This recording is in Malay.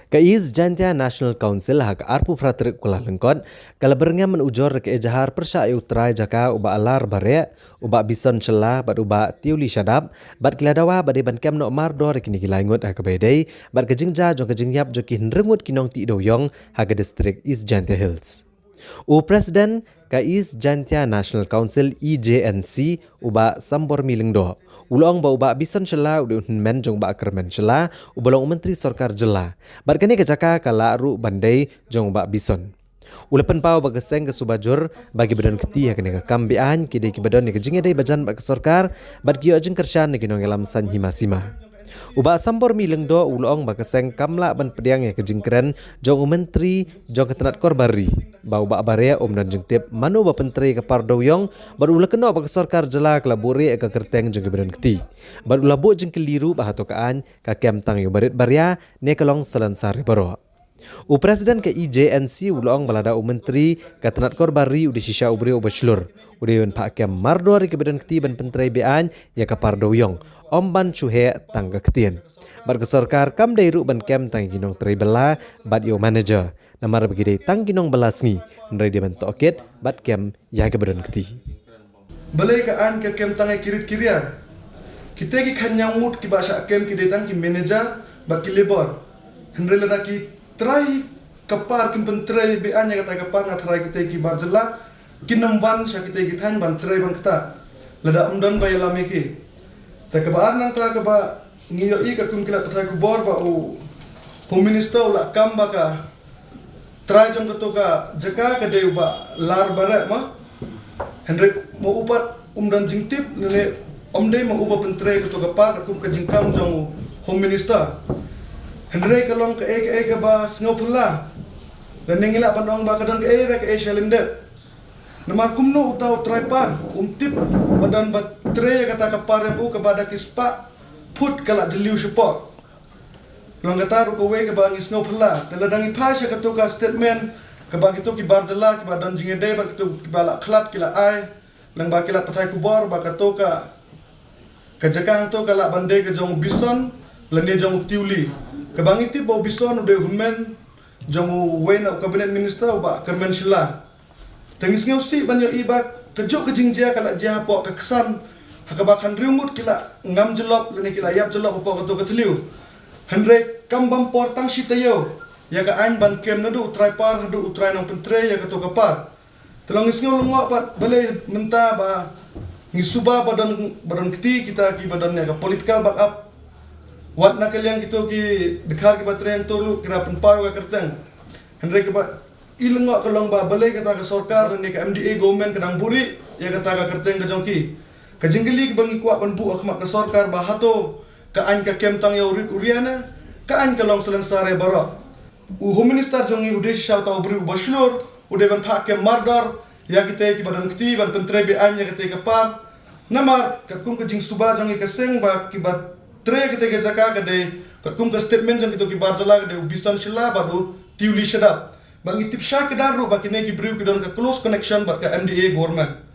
Kais Jantia National Council hak arpu pratrik Kuala Lengkot kalau berengam menujur ke ejahar persya utrai jaka uba alar bare uba bison celah bat uba tiuli syadap bat keladawa bat deban kem nok mardo rekini gilangut hak bedai bat kejingja jong kejingyap joki rengut kinong ti doyong hak distrik East Jantia Hills. Presiden Kais Jantia National Council EJNC uba Sambor Milingdo ulong ba uba bison cela udah men jong ba kermen cela ubolong menteri sarkar jela barkani kejaka kala ru bandai jong ba bison ulepen pau ba geseng ke subajur bagi badan keti hakne ka kambian kide ki badan ke jinge dai bajan ba ke sarkar bat kiyo jeng kershan ne kinong elam san himasima uba Sambor Milingdo ulong ba keseng kamla ban pediang ya ke jingkren jong menteri jong ketenat korbari bau ba bare dan jeng tip manu ba penteri ke pardoyong baru ula kena ba sarkar jela kelaburi ke kerteng jeng badan keti baru labu jeng keliru ba hatokaan ka kem tang yu barit baria ne kelong selansari baro Presiden ke IJNC ulong balada menteri ketenat korbari udi sisa ubri ubachlur udi ben pak kem mardori ke badan keti ban penteri bean ya ke pardoyong omban cuhe tangga ketien bar ke sarkar kam dairu ban kem tang ginong tri bela bat yo manager namar begide tang ginong belasngi ndrai di ban tokit bat kem ya ke badan keti balai ka an ke kem tang kirit kiria kita ki khanyamut ki basha kem ki detang ki manager bat ki labor hendre lada ki try kapar kin pentrai be anya kata kapar ngatrai kita ki barjela kinamban sya kita ki than ban trai ban kata lada umdan bay lame ki ta kabar nang kala ka ba ngiyo i ka kum kila patrai ku bor ba o home minister la kamba ka try jong ka to ka jaka ka de ba lar bara ma hendrek mo upat umdan jingtip ne omdei mo upa pentrai ka to ka par ka kum ka jingkam jong home minister hendrek kalong ka eka ba snopla dan ningila pandong ba kadang ka eka shalindet namar kumno utaw tripod tip badan bat tre kata kapar yang u kepada kispa put kala jeliu support long kata ru kowe ke bang isno pula teladang ipasya katuka statement ke bagi tu ki barjela ki badan jingede ba kitu bala klat kila ai lang ba kila patai kubor ba katuka kejakang tu kala bande ke jong bison lene jong tiuli ke bang iti bo bison de humen jong wena cabinet minister ba kermen sila tengis ngeusi banyo ibak kejuk kejingjia kala jia po kekesan hakabakan riumut kila ngam jelop lene kila yap jelop po ketu keteliu hendrek kambam portang sitayo ya ka ain ban kem nadu tripar hadu utrai nang pentre ya ketu kapar telongis ngeu lungok pat bale menta ba ngisuba badan keti kita ki badan ya ka political backup wat nakal yang gitu ki dekhar ki batre yang tolu kira penpau ka kerteng hendrek ba ilengok kelong ba balai kata ke sarkar ni ke MDA government kedang buri ya kata ke kerteng ke jongki ke jenggeli ke bangi kuat penbu akhmat ke sarkar ba hato ke an ke kem tang ya urit uriana ke an kelong selensare barak home minister jongi ude syau tau beri baslur ude ban pak kem mardar ya kita ki badan keti ban pentre be an ya kita ke par namar ke kum ke jing suba jongi ke seng ba ki bat tre kita ke jaka ke de ke kum ke statement jong kita ki barjala ke de bisan shila badu tiuli shadap bang itip sya ke daru bakine ki beriu ke don ke close connection bat ke MDA government